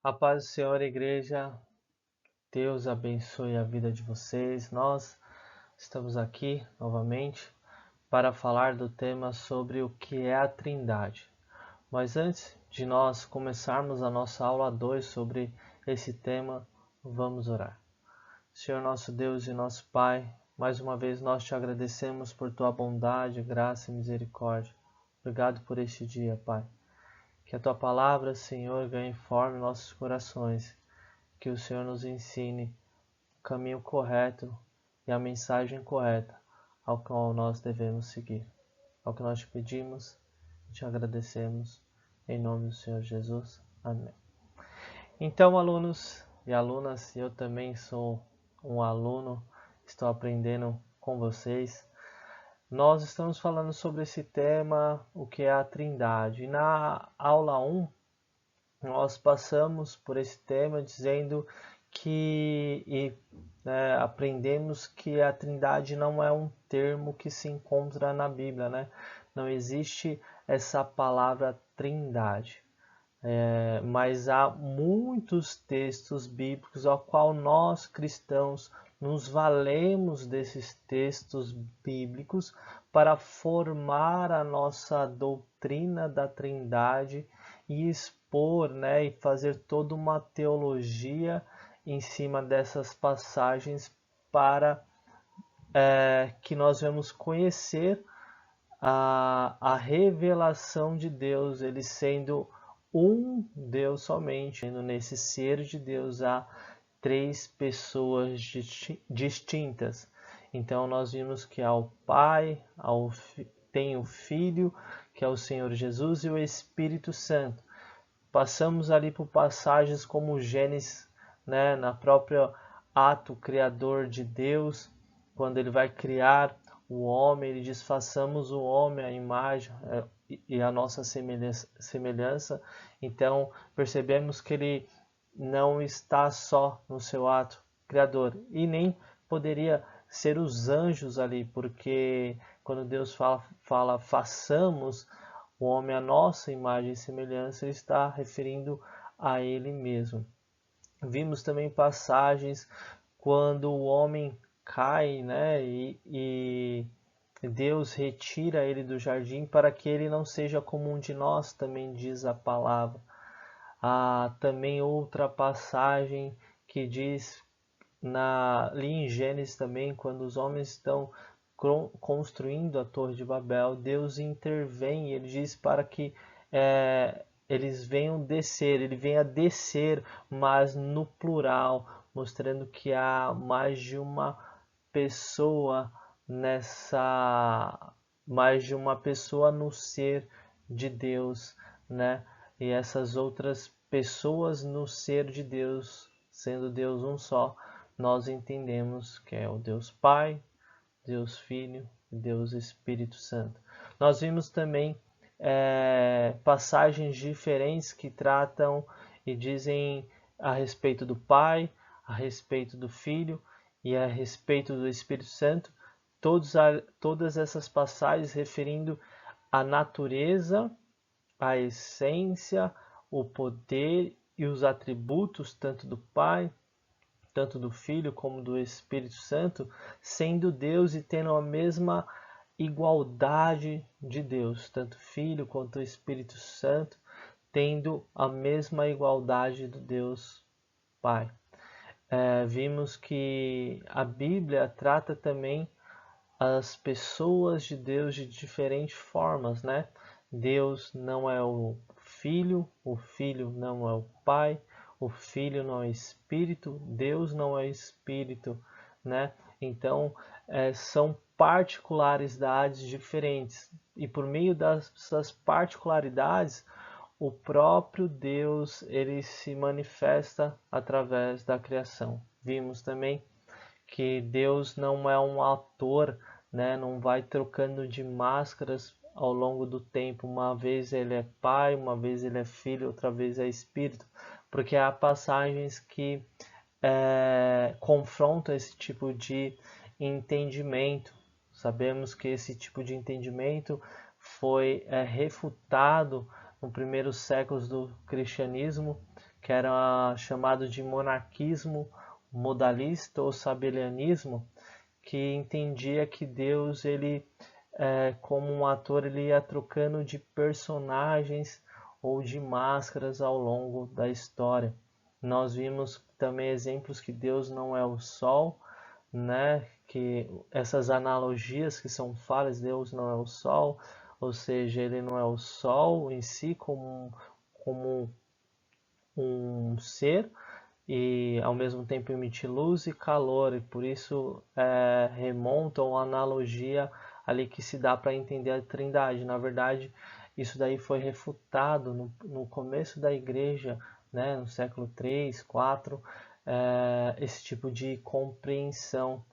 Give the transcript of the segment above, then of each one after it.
A paz do Senhor, igreja. Deus abençoe a vida de vocês. Nós estamos aqui novamente para falar do tema sobre o que é a Trindade. Mas antes de nós começarmos a nossa aula 2 sobre esse tema, vamos orar. Senhor nosso Deus e nosso Pai, mais uma vez nós te agradecemos por tua bondade, graça e misericórdia. Obrigado por este dia, Pai. Que a tua palavra, Senhor, ganhe forma em nossos corações. Que o Senhor nos ensine o caminho correto e a mensagem correta ao qual nós devemos seguir. Ao que nós te pedimos e te agradecemos, em nome do Senhor Jesus. Amém. Então, alunos e alunas, eu também sou um aluno, estou aprendendo com vocês. Nós estamos falando sobre esse tema, o que é a Trindade. E na aula 1, nós passamos por esse tema dizendo que aprendemos que a Trindade não é um termo que se encontra na Bíblia, né? Não existe essa palavra Trindade. Mas há muitos textos bíblicos ao qual nós cristãos nos valemos desses textos bíblicos para formar a nossa doutrina da Trindade e expor, e fazer toda uma teologia em cima dessas passagens para que nós vamos conhecer a revelação de Deus, ele sendo um Deus somente. Nesse ser de Deus há três pessoas distintas. Então nós vimos que há o Pai, tem o Filho, que é o Senhor Jesus, e o Espírito Santo. Passamos ali por passagens como Gênesis, na própria ato criador de Deus, quando ele vai criar o homem, ele diz: façamos o homem à imagem e a nossa semelhança. Então percebemos que ele não está só no seu ato criador, e nem poderia ser os anjos ali, porque quando Deus fala façamos o homem à nossa imagem e semelhança, ele está referindo a ele mesmo. Vimos também passagens quando o homem cai, e Deus retira ele do jardim para que ele não seja como um de nós, também diz a palavra. Há também outra passagem que diz ali em Gênesis também, quando os homens estão construindo a Torre de Babel, Deus intervém e ele diz para que eles venham descer, ele venha descer, mas no plural, mostrando que há mais de uma pessoa no ser de Deus, E essas outras pessoas no ser de Deus, sendo Deus um só, nós entendemos que é o Deus Pai, Deus Filho e Deus Espírito Santo. Nós vimos também passagens diferentes que tratam e dizem a respeito do Pai, a respeito do Filho e a respeito do Espírito Santo, todas essas passagens referindo a natureza, a essência, o poder e os atributos tanto do Pai, tanto do Filho como do Espírito Santo, sendo Deus e tendo a mesma igualdade de Deus, tanto Filho quanto o Espírito Santo, tendo a mesma igualdade do Deus Pai. Vimos que a Bíblia trata também as pessoas de Deus de diferentes formas, Deus não é o Filho não é o Pai, o Filho não é Espírito, Deus não é Espírito, Então, são particularidades diferentes. E por meio dessas particularidades, o próprio Deus, ele se manifesta através da criação. Vimos também que Deus não é um ator, não vai trocando de máscaras ao longo do tempo. Uma vez ele é Pai, uma vez ele é Filho, outra vez é Espírito, porque há passagens que confrontam esse tipo de entendimento. Sabemos que esse tipo de entendimento foi refutado nos primeiros séculos do cristianismo, que era chamado de monarquismo modalista ou sabelianismo, que entendia que Deus, ele, como um ator, ele ia trocando de personagens ou de máscaras ao longo da história. Nós vimos também exemplos que Deus não é o sol, né? Que essas analogias que são falhas, Deus não é o sol, ou seja, ele não é o sol em si como um ser, e ao mesmo tempo emitir luz e calor, e por isso remonta uma analogia ali que se dá para entender a Trindade. Na verdade, isso daí foi refutado no começo da igreja, né, no século 3, 4, esse tipo de compreensão.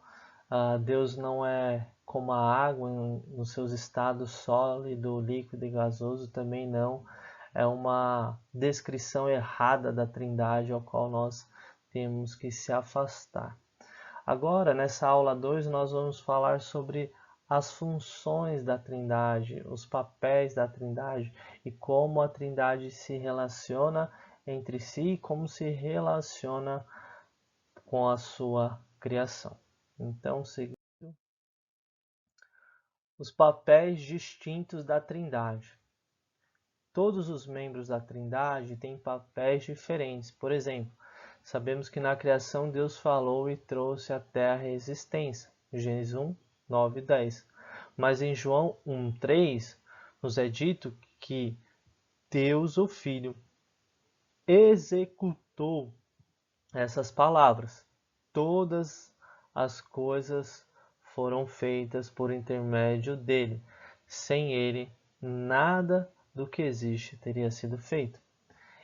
Deus não é como a água nos seus estados sólido, líquido e gasoso, também não. É uma descrição errada da Trindade, ao qual nós temos que se afastar. Agora, nessa aula 2, nós vamos falar sobre as funções da Trindade, os papéis da Trindade e como a Trindade se relaciona entre si e como se relaciona com a sua criação. Então, seguindo os papéis distintos da Trindade. Todos os membros da Trindade têm papéis diferentes. Por exemplo, sabemos que na criação Deus falou e trouxe à terra a existência. Gênesis 1, 9 e 10. Mas em João 1, 3, nos é dito que Deus, o Filho, executou essas palavras. Todas as coisas foram feitas por intermédio dele. Sem ele, nada do que existe teria sido feito.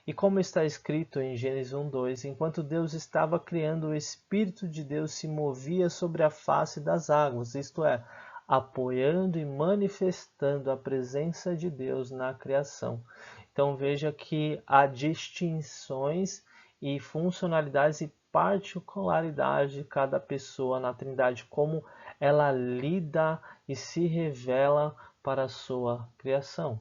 E como está escrito em Gênesis 1:2, enquanto Deus estava criando, o Espírito de Deus se movia sobre a face das águas, isto é, apoiando e manifestando a presença de Deus na criação. Então veja que há distinções e funcionalidades e particularidade de cada pessoa na Trindade, como ela lida e se revela para a sua criação.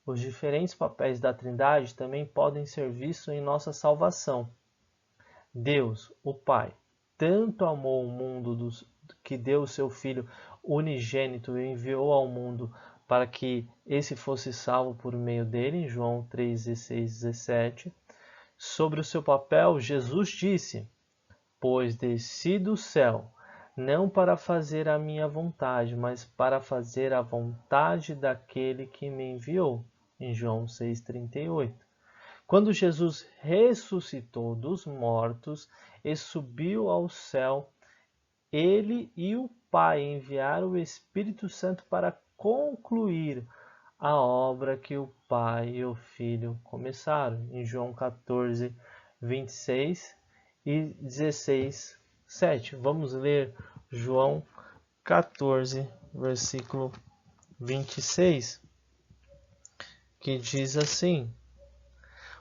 Os diferentes papéis da Trindade também podem ser vistos em nossa salvação. Deus, o Pai, tanto amou o mundo que deu o seu Filho unigênito e enviou ao mundo para que esse fosse salvo por meio dele, em João 3, 16, 17. Sobre o seu papel, Jesus disse: pois desci do céu, não para fazer a minha vontade, mas para fazer a vontade daquele que me enviou. Em João 6,38. Quando Jesus ressuscitou dos mortos e subiu ao céu, ele e o Pai enviaram o Espírito Santo para concluir a obra que o Pai e o Filho começaram. Em João 14, 26 e 16, 7. Vamos ler João 14, versículo 26, que diz assim: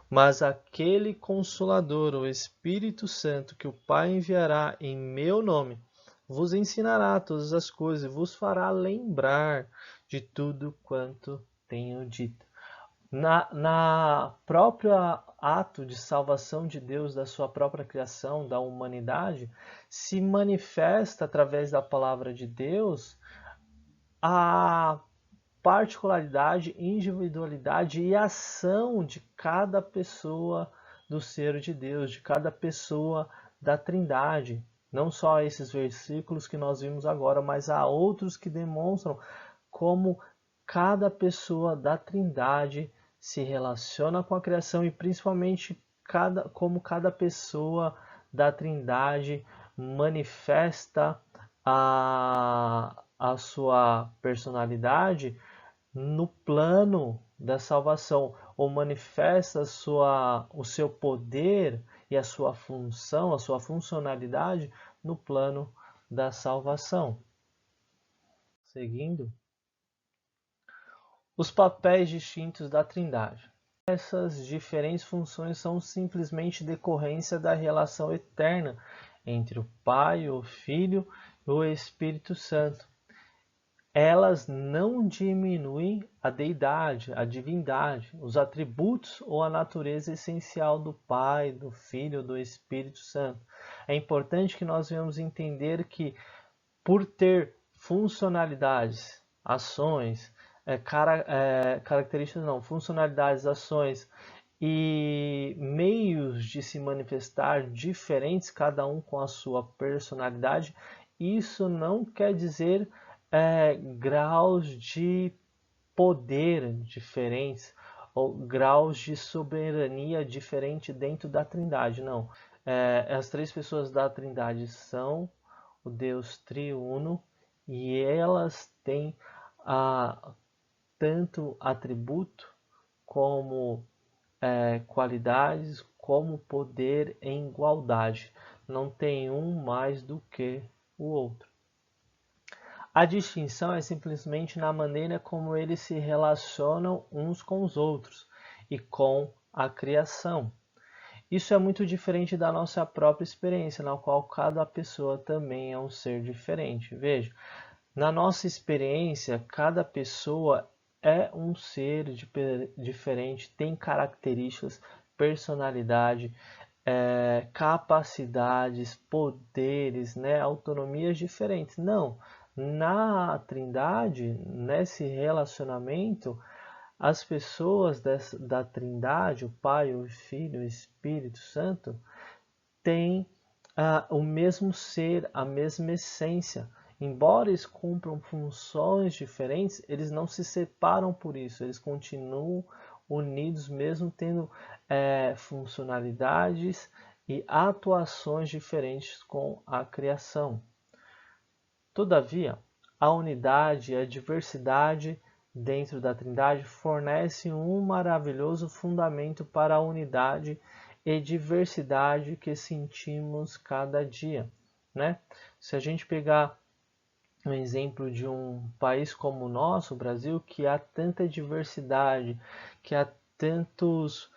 mas aquele Consolador, o Espírito Santo, que o Pai enviará em meu nome, vos ensinará todas as coisas e vos fará lembrar de tudo quanto tenho dito. Na própria ato de salvação de Deus, da sua própria criação, da humanidade, se manifesta através da palavra de Deus a particularidade, individualidade e ação de cada pessoa do ser de Deus, de cada pessoa da Trindade. Não só esses versículos que nós vimos agora, mas há outros que demonstram como cada pessoa da Trindade se relaciona com a criação e principalmente como cada pessoa da Trindade manifesta a sua personalidade no plano da salvação, ou manifesta o seu poder e a sua função, a sua funcionalidade no plano da salvação. Seguindo, os papéis distintos da Trindade. Essas diferentes funções são simplesmente decorrência da relação eterna entre o Pai, o Filho e o Espírito Santo. elas não diminuem a deidade, a divindade, os atributos ou a natureza essencial do Pai, do Filho, do Espírito Santo. É importante que nós venhamos entender que, por ter funcionalidades, ações, características não, funcionalidades, ações e meios de se manifestar diferentes, cada um com a sua personalidade, isso não quer dizer graus de poder diferentes ou graus de soberania diferente dentro da Trindade, não. As três pessoas da Trindade são o Deus triuno e elas têm tanto atributo como qualidades, como poder em igualdade. Não tem um mais do que o outro. A distinção é simplesmente na maneira como eles se relacionam uns com os outros e com a criação. Isso é muito diferente da nossa própria experiência, na qual cada pessoa também é um ser diferente. Veja, na nossa experiência, cada pessoa é um ser diferente, tem características, personalidade, capacidades, poderes, né, autonomias diferentes. Não, na Trindade, nesse relacionamento, as pessoas da Trindade, o Pai, o Filho, o Espírito Santo, têm o mesmo ser, a mesma essência. Embora eles cumpram funções diferentes, eles não se separam por isso, eles continuam unidos mesmo tendo funcionalidades e atuações diferentes com a criação. Todavia, a unidade e a diversidade dentro da Trindade fornecem um maravilhoso fundamento para a unidade e diversidade que sentimos cada dia, né? Se a gente pegar um exemplo de um país como o nosso, o Brasil, que há tanta diversidade, que há tantas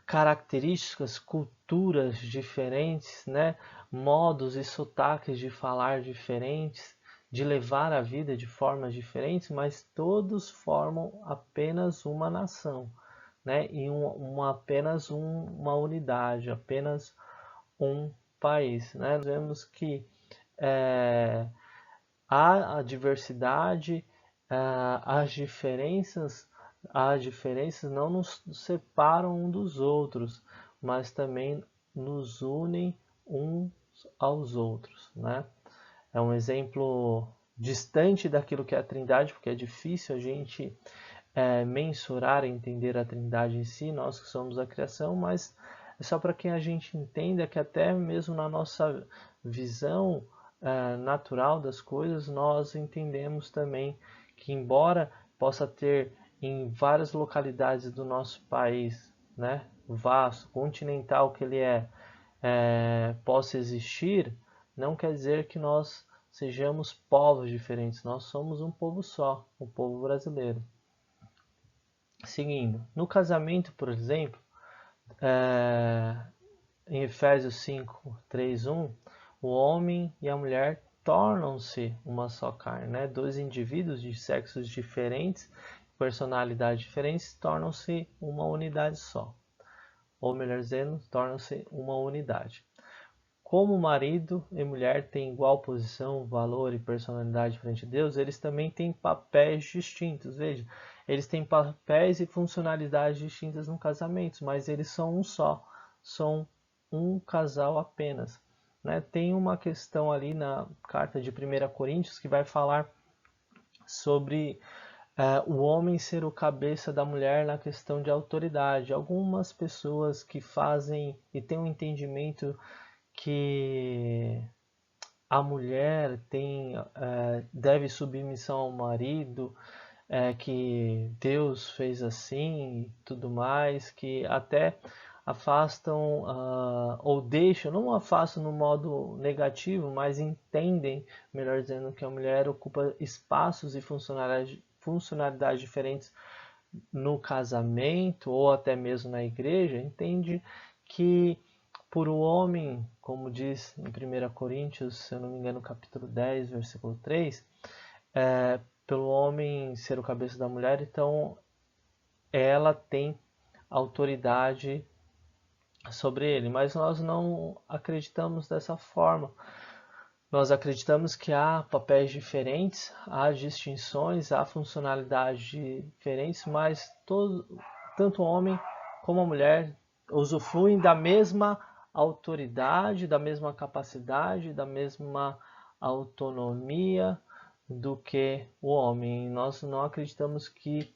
características, culturas diferentes, né? Modos e sotaques de falar diferentes, de levar a vida de formas diferentes, mas todos formam apenas uma nação, né? E apenas uma unidade, apenas um país, né? Nós vemos que há a diversidade, as diferenças não nos separam um dos outros, mas também nos unem uns aos outros, né? É um exemplo distante daquilo que é a Trindade, porque é difícil a gente mensurar e entender a Trindade em si, nós que somos a criação, mas é só para que a gente entenda que até mesmo na nossa visão natural das coisas, nós entendemos também que, embora possa ter em várias localidades do nosso país, né, vasto, continental que ele possa existir, não quer dizer que nós sejamos povos diferentes, nós somos um povo só, o povo brasileiro. Seguindo, no casamento, por exemplo, em Efésios 5, 3, 1, o homem e a mulher tornam-se uma só carne, né? Dois indivíduos de sexos diferentes, personalidades diferentes, tornam-se uma unidade só. Ou melhor dizendo, tornam-se uma unidade. Como marido e mulher têm igual posição, valor e personalidade frente a Deus, eles também têm papéis distintos. Veja, eles têm papéis e funcionalidades distintas no casamento, mas eles são um só, são um casal apenas, né? Tem uma questão ali na carta de 1 Coríntios que vai falar sobre o homem ser o cabeça da mulher na questão de autoridade. Algumas pessoas que fazem e têm um entendimento que a mulher deve submissão ao marido, que Deus fez assim e tudo mais, que até afastam ou deixam, não afastam no modo negativo, mas entendem, melhor dizendo, que a mulher ocupa espaços e funcionalidades diferentes no casamento ou até mesmo na igreja, entende que por o homem, como diz em 1 Coríntios, se eu não me engano, capítulo 10, versículo 3, pelo homem ser o cabeça da mulher, então ela tem autoridade sobre ele, mas nós não acreditamos dessa forma. Nós acreditamos que há papéis diferentes, há distinções, há funcionalidades diferentes, mas tanto o homem como a mulher usufruem da mesma autoridade, da mesma capacidade, da mesma autonomia do que o homem. Nós não acreditamos que,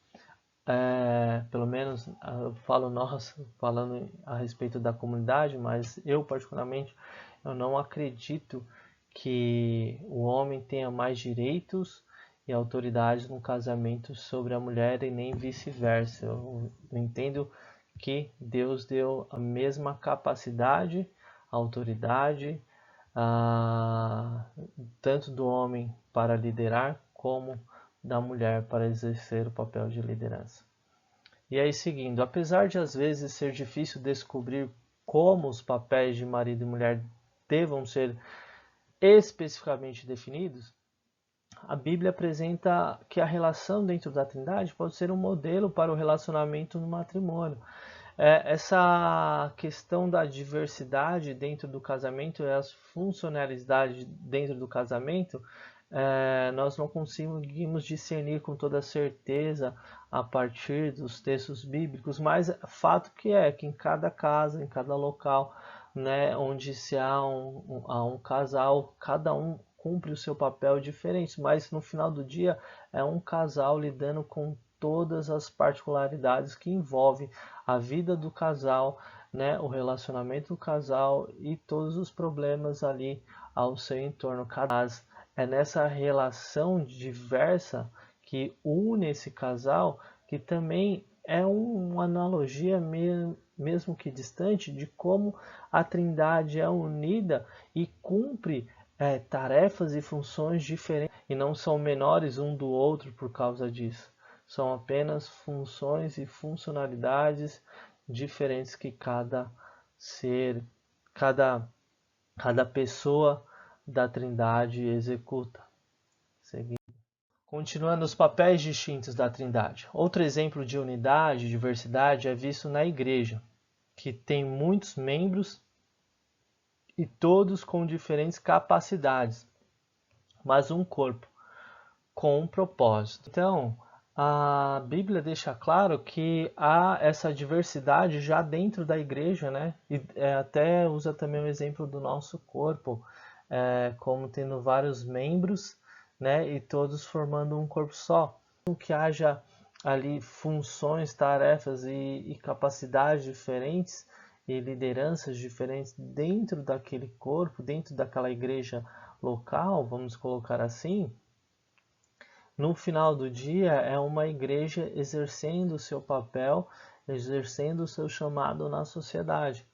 pelo menos eu falo nós, falando a respeito da comunidade, mas eu particularmente, eu não acredito que o homem tenha mais direitos e autoridade no casamento sobre a mulher e nem vice-versa. Eu entendo que Deus deu a mesma capacidade, autoridade, tanto do homem para liderar como da mulher para exercer o papel de liderança. E aí, seguindo, apesar de às vezes ser difícil descobrir como os papéis de marido e mulher devam ser especificamente definidos, a Bíblia apresenta que a relação dentro da Trindade pode ser um modelo para o relacionamento no matrimônio. Essa questão da diversidade dentro do casamento e as funcionalidades dentro do casamento, nós não conseguimos discernir com toda certeza a partir dos textos bíblicos, mas fato que é que em cada casa, em cada local, né, onde se há um casal, cada um cumpre o seu papel diferente, mas no final do dia é um casal lidando com todas as particularidades que envolvem a vida do casal, né, o relacionamento do casal e todos os problemas ali ao seu entorno. É nessa relação diversa que une esse casal que também é uma analogia mesmo que distante de como a Trindade é unida e cumpre tarefas e funções diferentes e não são menores um do outro por causa disso. São apenas funções e funcionalidades diferentes que cada ser, cada pessoa da Trindade executa. Seguindo. Continuando os papéis distintos da Trindade. Outro exemplo de unidade e diversidade é visto na Igreja, que tem muitos membros e todos com diferentes capacidades, mas um corpo com um propósito. Então, a Bíblia deixa claro que há essa diversidade já dentro da igreja, né? E até usa também o exemplo do nosso corpo, como tendo vários membros, né? E todos formando um corpo só. Que haja ali funções, tarefas e capacidades diferentes e lideranças diferentes dentro daquele corpo, dentro daquela igreja local, vamos colocar assim. No final do dia, é uma igreja exercendo o seu papel, exercendo o seu chamado na sociedade.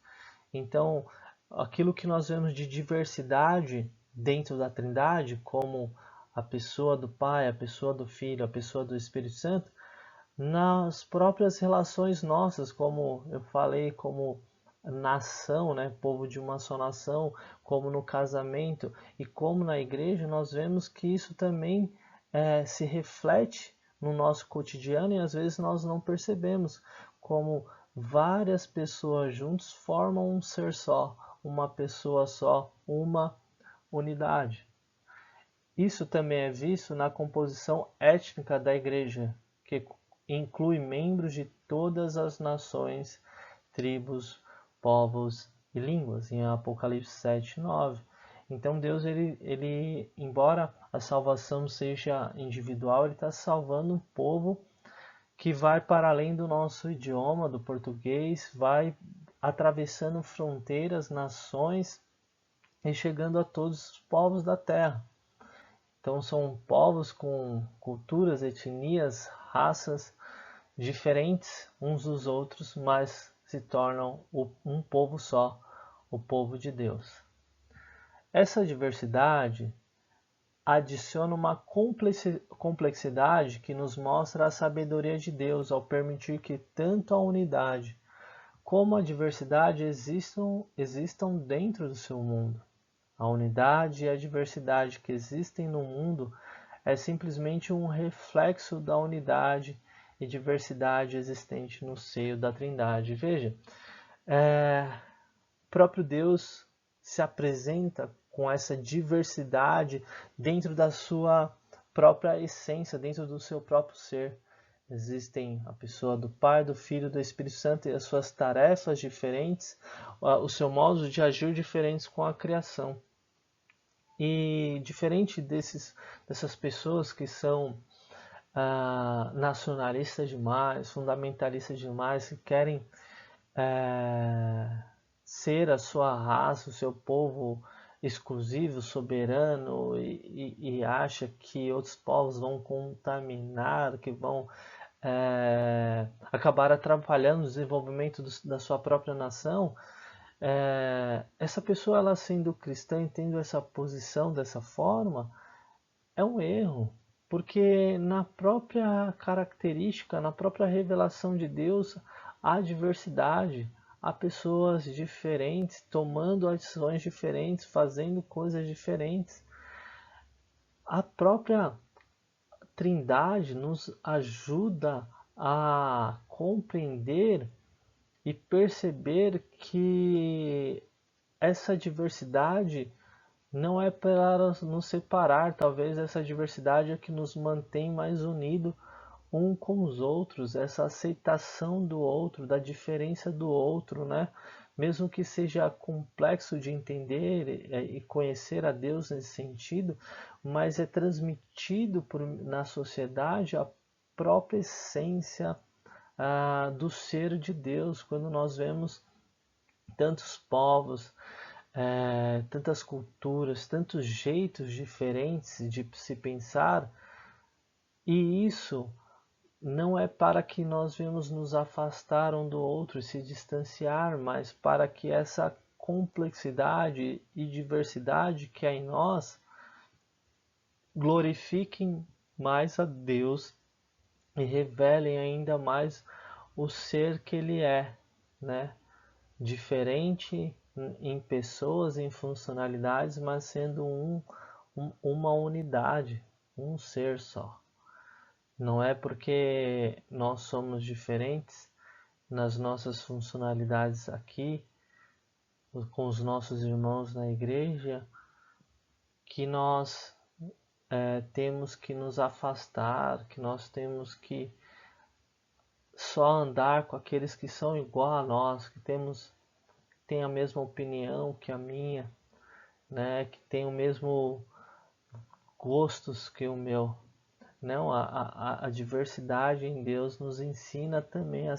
Então, aquilo que nós vemos de diversidade dentro da Trindade, como a pessoa do Pai, a pessoa do Filho, a pessoa do Espírito Santo, nas próprias relações nossas, como eu falei, como nação, né, povo de uma só nação, como no casamento e como na igreja, nós vemos que isso também se reflete no nosso cotidiano e às vezes nós não percebemos como várias pessoas juntos formam um ser só, uma pessoa só, uma unidade. Isso também é visto na composição étnica da igreja, que inclui membros de todas as nações, tribos, povos e línguas, em Apocalipse 7, 9. Então Deus, embora a salvação seja individual, Ele está salvando um povo que vai para além do nosso idioma, do português, vai atravessando fronteiras, nações e chegando a todos os povos da terra. Então são povos com culturas, etnias, raças diferentes uns dos outros, mas se tornam um povo só, o povo de Deus. Essa diversidade adiciona uma complexidade que nos mostra a sabedoria de Deus ao permitir que tanto a unidade como a diversidade existam dentro do seu mundo. A unidade e a diversidade que existem no mundo é simplesmente um reflexo da unidade e diversidade existente no seio da Trindade. Veja, o próprio Deus se apresenta com essa diversidade dentro da sua própria essência, dentro do seu próprio ser. Existem a pessoa do Pai, do Filho e do Espírito Santo e as suas tarefas diferentes, o seu modo de agir diferentes com a criação. E diferente dessas pessoas que são nacionalistas demais, fundamentalistas demais, que querem ser a sua raça, o seu povo exclusivo, soberano, e acha que outros povos vão contaminar, que vão acabar atrapalhando o desenvolvimento da sua própria nação. Essa pessoa, ela sendo cristã e tendo essa posição dessa forma, é um erro, porque na própria característica, na própria revelação de Deus, há diversidade, há pessoas diferentes, tomando ações diferentes, fazendo coisas diferentes. A própria Trindade nos ajuda a compreender e perceber que essa diversidade não é para nos separar, talvez essa diversidade é que nos mantém mais unidos um com os outros, essa aceitação do outro, da diferença do outro, né? Mesmo que seja complexo de entender e conhecer a Deus nesse sentido, mas é transmitido na sociedade a própria essência do ser de Deus, quando nós vemos tantos povos, tantas culturas, tantos jeitos diferentes de se pensar, e isso não é para que nós venhamos nos afastar um do outro e se distanciar, mas para que essa complexidade e diversidade que há em nós glorifiquem mais a Deus e revelem ainda mais o ser que Ele é, né? Diferente em pessoas, em funcionalidades, mas sendo uma unidade, um ser só. Não é porque nós somos diferentes nas nossas funcionalidades aqui, com os nossos irmãos na igreja, que nós temos que nos afastar, que nós temos que só andar com aqueles que são igual a nós, que têm a mesma opinião que a minha, né? Que tem o mesmo gostos que o meu. Não, a diversidade em Deus nos ensina também a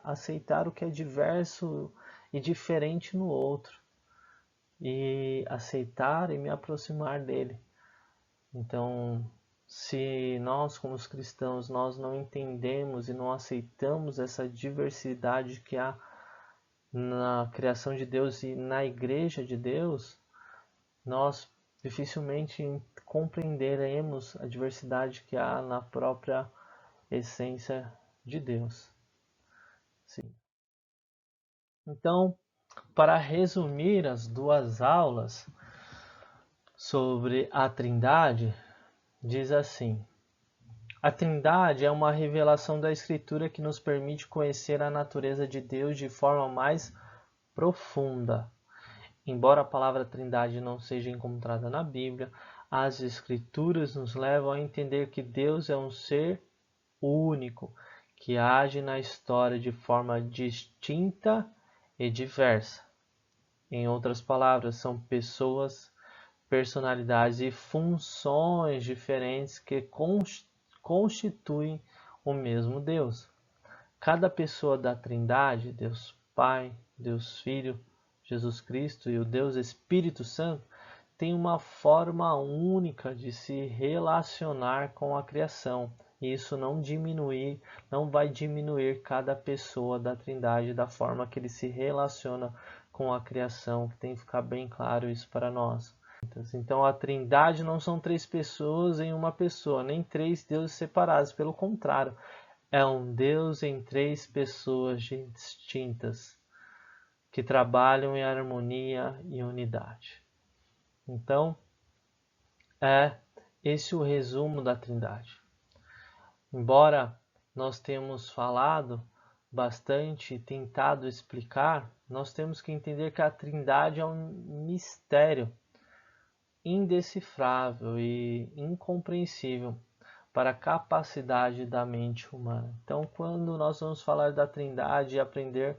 aceitar o que é diverso e diferente no outro, e aceitar e me aproximar dele. Então, se nós, como os cristãos, nós não entendemos e não aceitamos essa diversidade que há na criação de Deus e na igreja de Deus, nós dificilmente compreenderemos a diversidade que há na própria essência de Deus. Sim. Então, para resumir as duas aulas sobre a Trindade, diz assim: a Trindade é uma revelação da Escritura que nos permite conhecer a natureza de Deus de forma mais profunda. Embora a palavra Trindade não seja encontrada na Bíblia, as Escrituras nos levam a entender que Deus é um ser único, que age na história de forma distinta e diversa. Em outras palavras, são pessoas, personalidades e funções diferentes que constituem o mesmo Deus. Cada pessoa da Trindade, Deus Pai, Deus Filho, Jesus Cristo e o Deus Espírito Santo, tem uma forma única de se relacionar com a criação. E isso não vai diminuir cada pessoa da Trindade da forma que ele se relaciona com a criação. Tem que ficar bem claro isso para nós. Então a Trindade não são três pessoas em uma pessoa, nem três deuses separados. Pelo contrário, é um Deus em três pessoas distintas, que trabalham em harmonia e unidade. Então, esse é o resumo da Trindade. Embora nós tenhamos falado bastante, tentado explicar, nós temos que entender que a Trindade é um mistério indecifrável e incompreensível para a capacidade da mente humana. Então, quando nós vamos falar da Trindade e aprender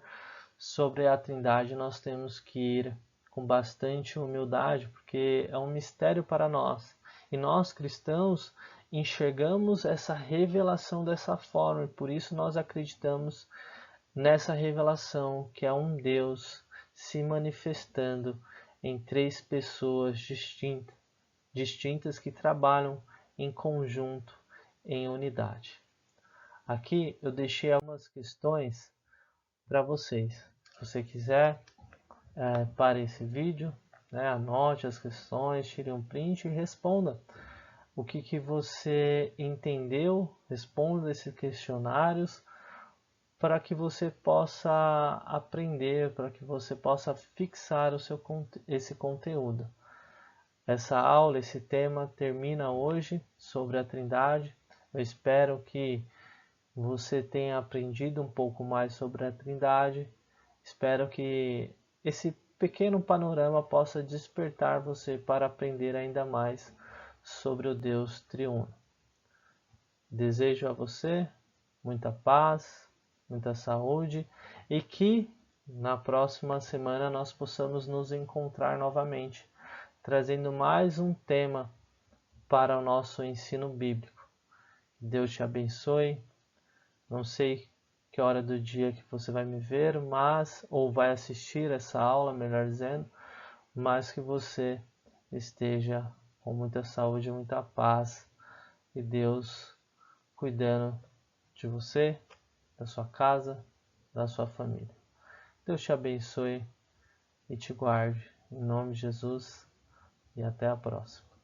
sobre a Trindade, nós temos que ir com bastante humildade, porque é um mistério para nós. E nós cristãos enxergamos essa revelação dessa forma, e por isso nós acreditamos nessa revelação, que é um Deus se manifestando em três pessoas distintas que trabalham em conjunto, em unidade. Aqui eu deixei algumas questões para vocês. Se você quiser, pare esse vídeo, anote as questões, tire um print e responda o que você entendeu, responda esses questionários para que você possa aprender, para que você possa fixar esse conteúdo. Essa aula, esse tema termina hoje sobre a Trindade. Eu espero que você tenha aprendido um pouco mais sobre a Trindade. Espero que esse pequeno panorama possa despertar você para aprender ainda mais sobre o Deus triuno. Desejo a você muita paz, muita saúde e que na próxima semana nós possamos nos encontrar novamente, trazendo mais um tema para o nosso ensino bíblico. Deus te abençoe. Não sei que hora do dia que você vai me ver, ou vai assistir essa aula, melhor dizendo, mas que você esteja com muita saúde e muita paz, e Deus cuidando de você, da sua casa, da sua família. Deus te abençoe e te guarde, em nome de Jesus, e até a próxima.